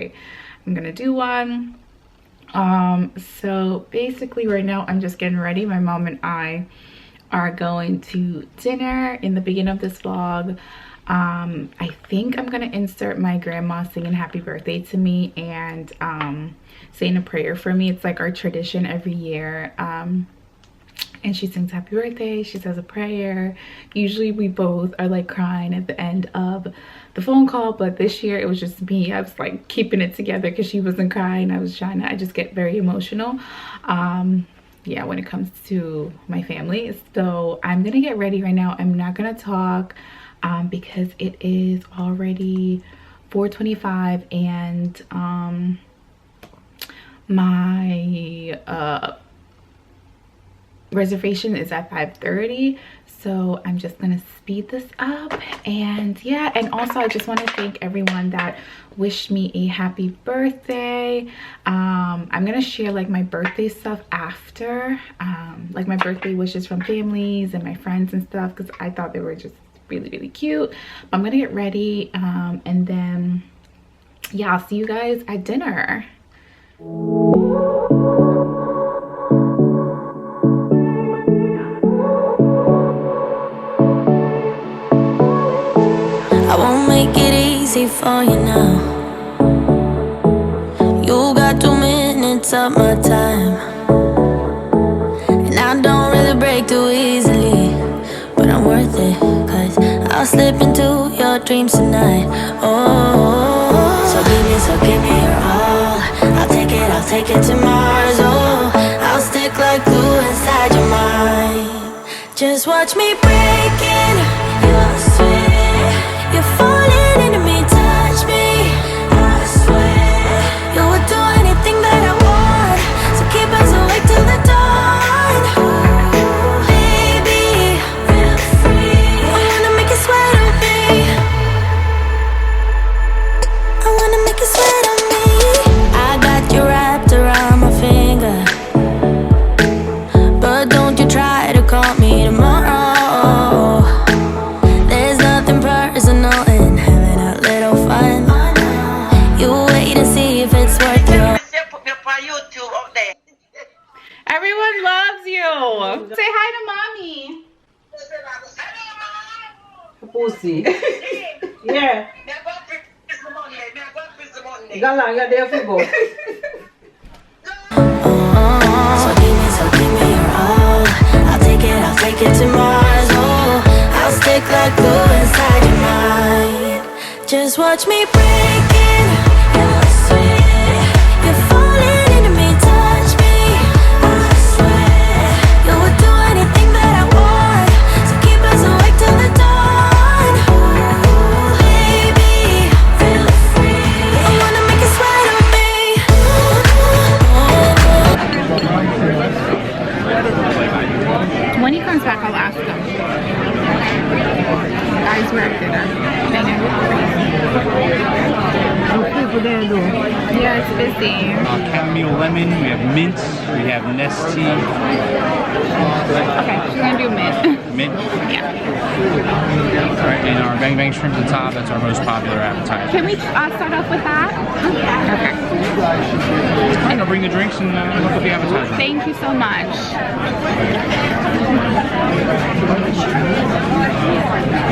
birthday, I'm gonna do one. So basically right now I'm just getting ready. My mom and I are going to dinner. In the beginning of this vlog, I think I'm gonna insert my grandma singing happy birthday to me and saying a prayer for me. It's like our tradition every year. And she sings happy birthday, she says a prayer. Usually we both are like crying at the end of the phone call, but this year it was just me. I was like keeping it together because she wasn't crying. I just get very emotional, yeah, when it comes to my family. So I'm gonna get ready right now. I'm not gonna talk because it is already 4:25 and my reservation is at 5:30, so I'm just gonna speed this up. And yeah, and also I just want to thank everyone that wished me a happy birthday. I'm gonna share like my birthday stuff after, like my birthday wishes from families and my friends and stuff, because I thought they were just really cute. I'm gonna get ready and then yeah, I'll see you guys at dinner. I won't make it easy for you now. You got 2 minutes of my time, and I don't really break too easily, but I'm worth it, 'cause I'll slip into your dreams tonight. Oh, so give me your all. I'll take it to Mars. Oh, I'll stick like glue inside your mind. Just watch me breaking your sweat. You're falling into me, touch me, I swear. You would do anything that I want, so keep us awake till the dawn. Baby, feel free. I wanna make you sweat on me. I wanna make you sweat on me. I got you wrapped around my finger, but don't you try to call me tomorrow. Personal and having a little fun. You wait and see if it's worth your. Everyone loves you. Say hi to mommy. Pussy. Yeah. Gala, you're there for go. So give me your all. I'll take it to Mars. Oh, I'll stick like glue inside your mind. Just watch me breaking your sweat. You're falling into me, touch me, I swear. You would do anything that I want, so keep us awake till the dawn. Baby, feel free. I wanna make you sweat on me. When he comes back, I'll ask him. Guys, we're at dinner. Yeah, it's busy. Chamomile lemon, we have mint, we have Nestea. Okay, she's gonna do mint. Mint? Yeah. Alright, and our bang bang shrimp at the top, that's our most popular appetizer. Can we start off with that? Okay. Alright, I'll bring the drinks and look at the appetizer. Thank you so much.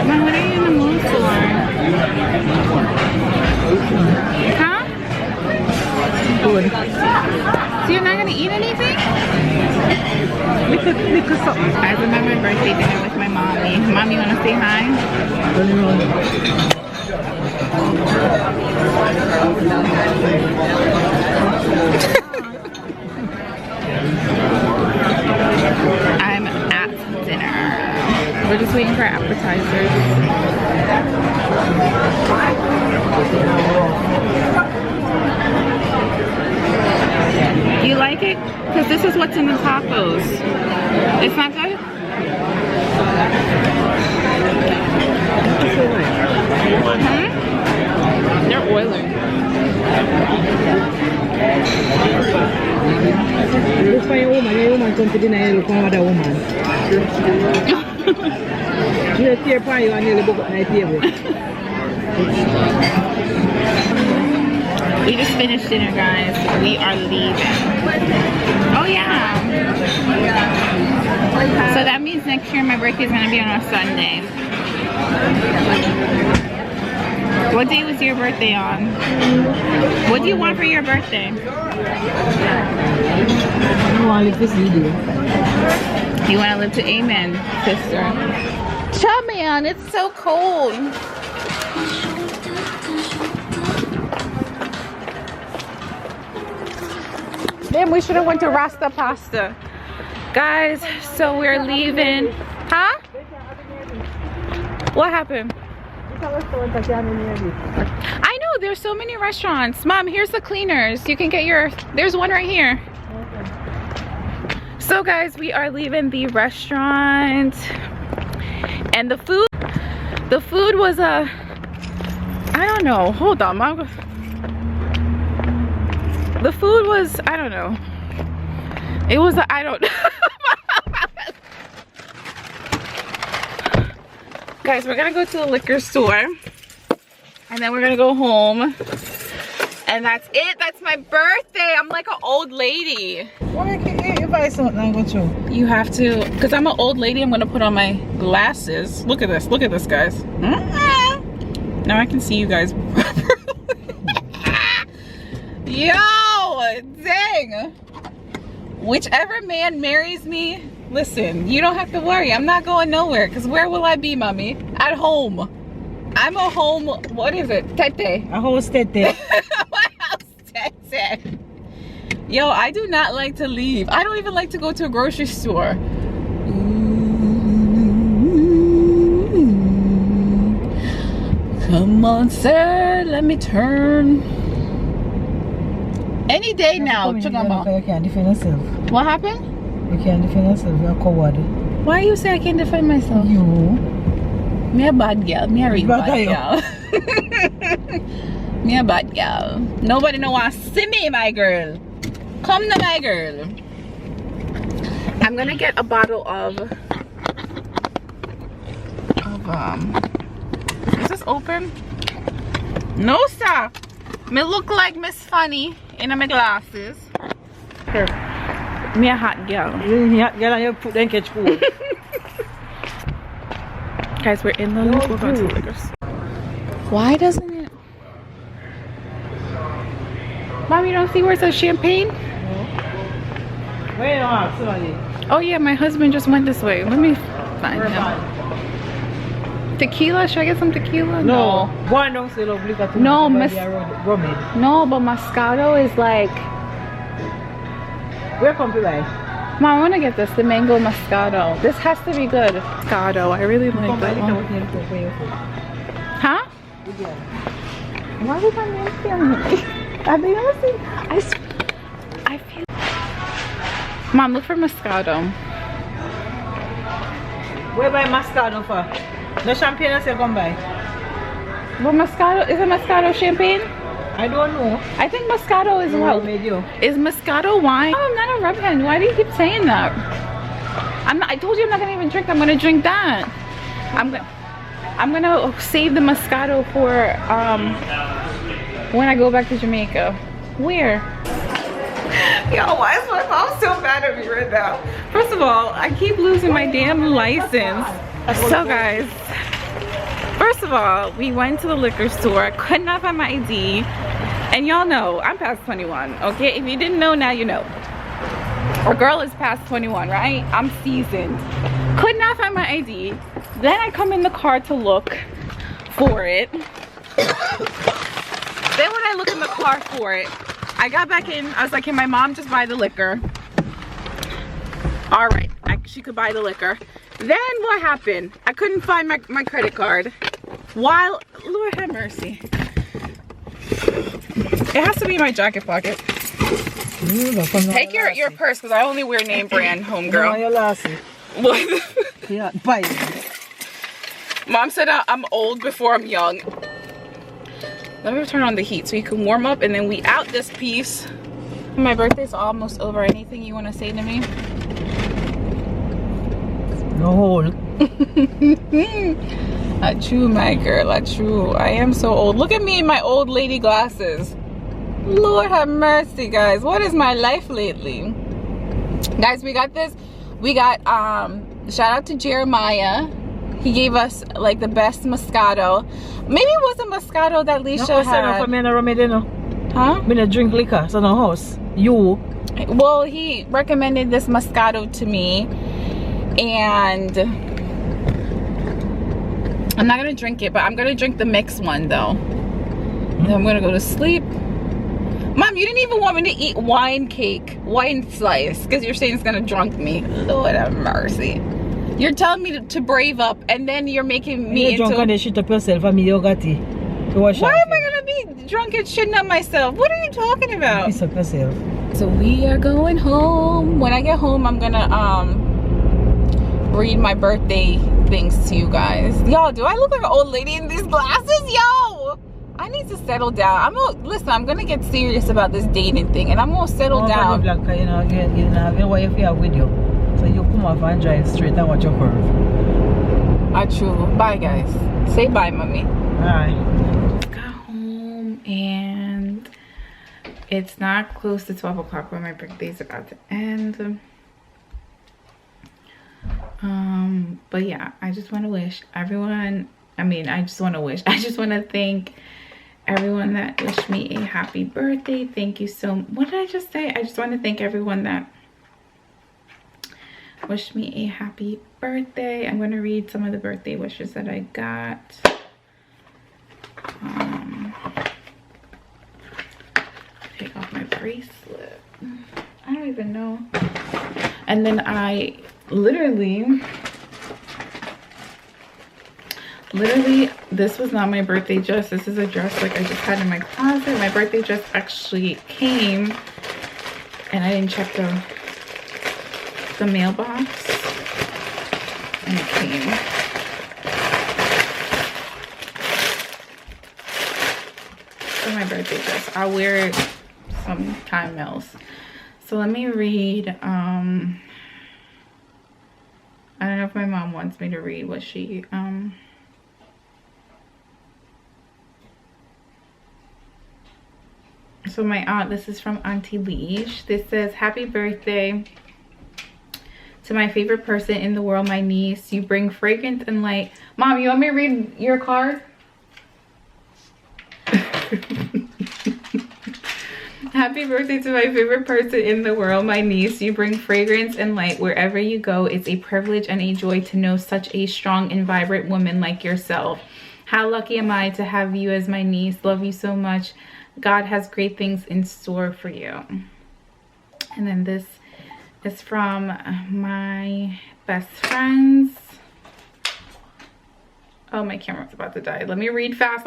Mom, what are you in the mood for? Huh? Good. So you're not gonna eat anything? Because I remember my birthday dinner with my mommy. Mommy, you wanna say hi? I'm at dinner. We're just waiting for appetizers. You like it? Because this is what's in the tacos. It's not good? They're oily. you find a woman come to dinner, you look for another woman. You tear upon you and nearly book up my table. We just finished dinner, guys. We are leaving. Oh yeah. So that means next year my birthday is gonna be on a Sunday. What day was your birthday on? What do you want for your birthday? I want to live this video. You want to live to amen, sister. Chum, it's so cold. Damn, we should have went to Rasta Pasta. Guys, so we're leaving. Huh? What happened? I know, there's so many restaurants. Mom, here's the cleaners. You can get your, there's one right here. So guys, we are leaving the restaurant. And the food was I don't know. Hold on, Mom. The food was, I don't know. It was, I don't know. Guys, we're gonna go to the liquor store and then we're gonna go home, and that's it. That's my birthday. I'm like an old lady. Why can't you buy something and go through? You have to, because I'm an old lady. I'm gonna put on my glasses. Look at this, guys. Now I can see you guys properly. Yo, dang. Whichever man marries me, listen, you don't have to worry. I'm not going nowhere, because where will I be, mommy? At home. I'm a home, what is it? Tete. A house tete. My house tete. Yo, I do not like to leave. I don't even like to go to a grocery store. Come on, sir, let me turn. Any day now. You can't defend yourself. What happened? You can't defend yourself. You're a coward. Why you say I can't defend myself? You. Me a bad girl. Me a real bad girl. Me a bad girl. Nobody no want to see me, my girl. Come to my girl. I'm gonna get a bottle of is this open? No, sir. Me look like Miss Funny in my glasses. Here. Me a hot girl. You put them catch food. Guys, we're in the we're going to the liquor store. Why doesn't it? Mom, you don't see where it says champagne? Wait, sorry. Oh yeah, my husband just went this way. Let me find him. Tequila? Should I get some tequila? No. One don't say love liquor too no, much. No, but Moscato is like. Where come to buy? Mom, I want to get this, the mango Moscato. This has to be good. Moscato, I really like that one. Huh? Why would my man feel me? Have they never seen? I feel. Mom, look for Moscato. Where buy Moscato for? No champagne I say come buy. But Moscato, is it Moscato champagne? I don't know. I think Moscato is what? Is Moscato wine? Oh, I'm not a rubhead. Why do you keep saying that? I told you I'm not gonna even drink. I'm gonna drink that. I'm gonna save the Moscato for when I go back to Jamaica. Where? Yo, why is my mom so mad at me right now? First of all, I keep losing my damn license. So guys, first of all, we went to the liquor store, could not find my ID, and y'all know I'm past 21, okay? If you didn't know, now you know. A girl is past 21, right? I'm seasoned. Could not find my ID. Then I come in the car to look for it. Then when I look in the car for it, I got back in, I was like, can my mom just buy the liquor? All right, she could buy the liquor. Then what happened? I couldn't find my credit card. While, Lord have mercy. It has to be in my jacket pocket. Take your purse, because I only wear name brand, homegirl. What? Yeah, buy it. Mom said I'm old before I'm young. Let me turn on the heat so you can warm up, and then we out this piece. My birthday's almost over. Anything you want to say to me? No hole. Not true, my girl. Not true. I am so old. Look at me in my old lady glasses. Lord have mercy, guys. What is my life lately? Guys, we got this. We got, shout out to Jeremiah. He gave us like the best Moscato. Maybe it wasn't Moscato that Leisha had. Huh? Me no drink liquor, so no house. You. Well, he recommended this Moscato to me. And I'm not gonna drink it, but I'm gonna drink the mixed one though. And I'm gonna go to sleep. Mom, you didn't even want me to eat wine slice, because you're saying it's gonna drunk me. Lord have mercy. You're telling me to brave up, and then you're making me into... drunk and shit up yourself and me yogurty. Why am I gonna be drunk and shitting up myself? What are you talking about? Piece up yourself. So we are going home. When I get home, I'm gonna read my birthday things to you guys. Y'all, do I look like an old lady in these glasses? Yo! I need to settle down. Listen, I'm gonna get serious about this dating thing, and I'm gonna settle down. You know, if you have video, so you come off and drive straight and watch your curve. True. Bye, guys. Say bye, mommy. Bye. Got home, and it's not close to 12 o'clock when my birthday's about to end. But yeah, I just want to wish everyone. I just want to thank everyone that wished me a happy birthday. Thank you so much. What did I just say? I just want to thank everyone that wished me a happy birthday. I'm going to read some of the birthday wishes that I got. Take off my bracelet. I don't even know. And then I literally, this was not my birthday dress. This is a dress like I just had in my closet. My birthday dress actually came, and I didn't check the mailbox, and it came. For my birthday dress, I'll wear it sometime else. So let me read. I don't know if my mom wants me to read what she So my aunt, this is from Auntie Leash. This says, happy birthday to my favorite person in the world, my niece. You bring fragrance and light. Mom, you want me to read your card? Happy birthday to my favorite person in the world, my niece. You bring fragrance and light wherever you go. It's a privilege and a joy to know such a strong and vibrant woman like yourself. How lucky am I to have you as my niece. Love you so much. God has great things in store for you. And then this is from my best friends. Oh, my camera's about to die. Let me read fast.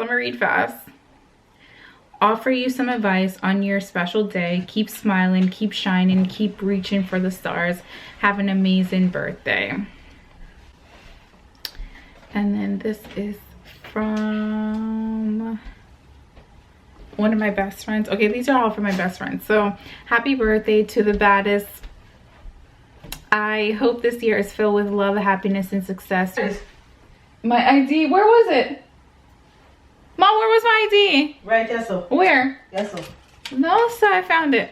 Offer you some advice on your special day. Keep smiling, keep shining, keep reaching for the stars. Have an amazing birthday. And then this is from one of my best friends. Okay, these are all from my best friends. So happy birthday to the baddest. I hope this year is filled with love, happiness, and success. My ID, where was it? Mom, where was my ID? Right, yes, sir. Where? Yes, sir. No, sir, I found it.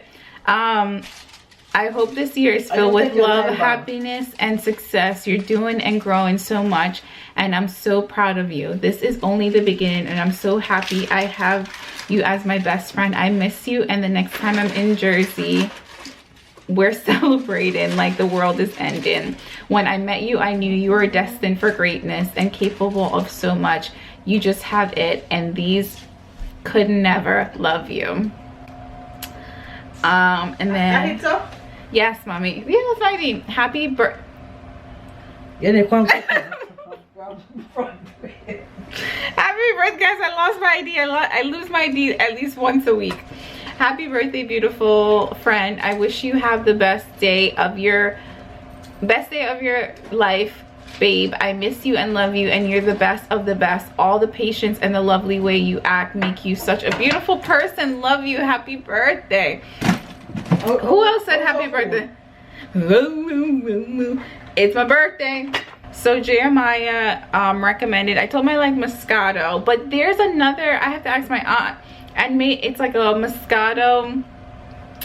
I hope this year is filled with love, happiness, and success. You're doing and growing so much, and I'm so proud of you. This is only the beginning, and I'm so happy I have you as my best friend. I miss you, and the next time I'm in Jersey, we're celebrating like the world is ending. When I met you, I knew you were destined for greatness and capable of so much. You just have it, and these could never love you. And then I think so. Yes, mommy. Yeah, that's my ID. Happy birthday. Happy birthday, guys. I lost my ID. I lose my ID at least once a week. Happy birthday, beautiful friend. I wish you have the best day of your life, babe. I miss you and love you, and you're the best of the best. All the patience and the lovely way you act make you such a beautiful person. Love you. Happy birthday. Who else said happy birthday? It's my birthday. So Jeremiah recommended, I told him I like Moscato, but there's another, I have to ask my aunt. and it's like a Moscato.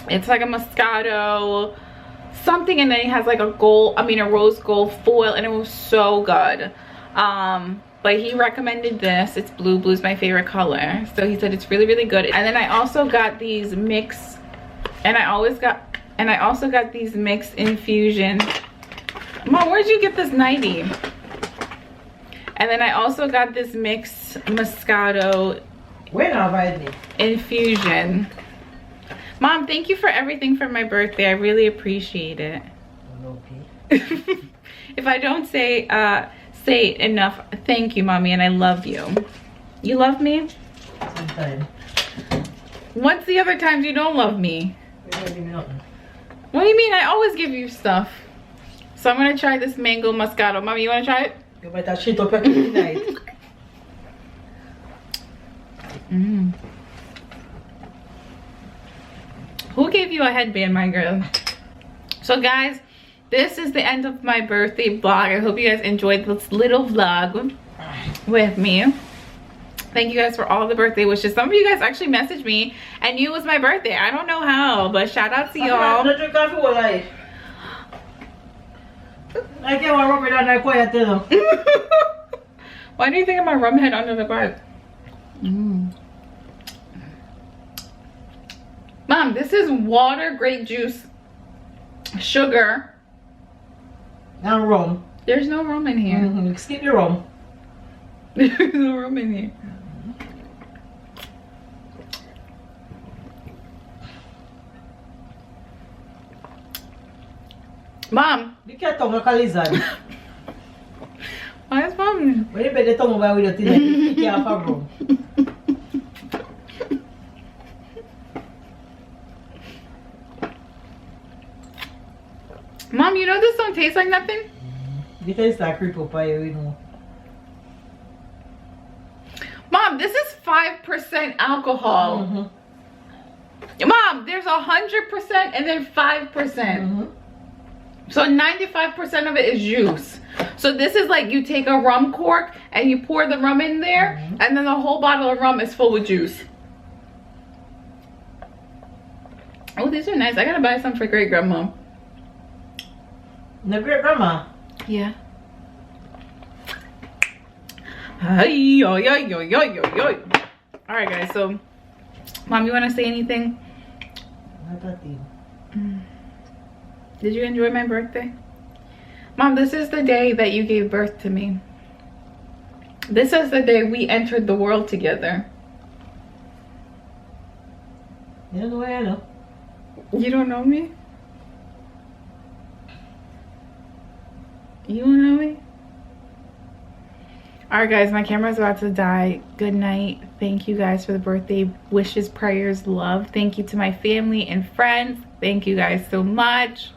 It's like a Moscato something, and then it has like a rose gold foil, and it was so good. But he recommended this. It's blue. Blue's my favorite color, so he said it's really, really good. And then I also got these mix, and I also got these mix infusion. Mom, where'd you get this 90? And then I also got this mix Moscato infusion. Mom, thank you for everything for my birthday. I really appreciate it. Okay. If I don't say it enough, thank you, Mommy, and I love you. You love me? Sometimes. What's the other times you don't love me? What do you mean? I always give you stuff. So I'm gonna try this mango Moscato. Mommy, you wanna try it? You better shit up your tonight. Who gave you a headband, my girl? So guys, this is the end of my birthday vlog. I hope you guys enjoyed this little vlog with me. Thank you guys for all the birthday wishes. Some of you guys actually messaged me and knew it was my birthday. I don't know how, but shout out to y'all. I can't rub it on that quiet tell them. Why do you think of my rum head under the bed? Mom, this is water, grape juice, sugar, and rum. There's no rum in here. Skip your rum. There's no rum in here. Mom. You can't talk like a lizard. Why is Mom? When you bet the tongue over with your teeth, you can't have a rum. Mom, you know this don't taste like nothing? It tastes like creeper pie, you know. Mom, this is 5% alcohol. Mom, there's 100% and then 5%. So 95% of it is juice. So this is like you take a rum cork and you pour the rum in there, and then the whole bottle of rum is full with juice. Oh, these are nice. I gotta buy some for great grandma. The great grandma? Yeah. Alright guys, so Mom, you want to say anything? Not a thing. Did you enjoy my birthday? Mom, this is the day that you gave birth to me. This is the day we entered the world together. You don't know where I know. You don't know me? You don't know me? Alright guys, my camera's about to die. Good night. Thank you guys for the birthday wishes, prayers, love. Thank you to my family and friends. Thank you guys so much.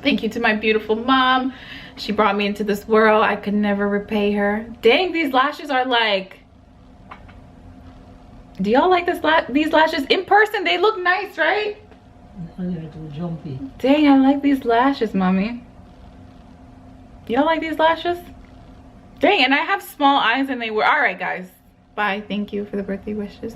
Thank you to my beautiful mom. She brought me into this world. I could never repay her. Dang, these lashes are like... Do y'all like these lashes? In person, they look nice, right? Jumpy. Dang, I like these lashes, Mommy. Y'all like these lashes? Dang, and I have small eyes and they were... Alright, guys. Bye. Thank you for the birthday wishes.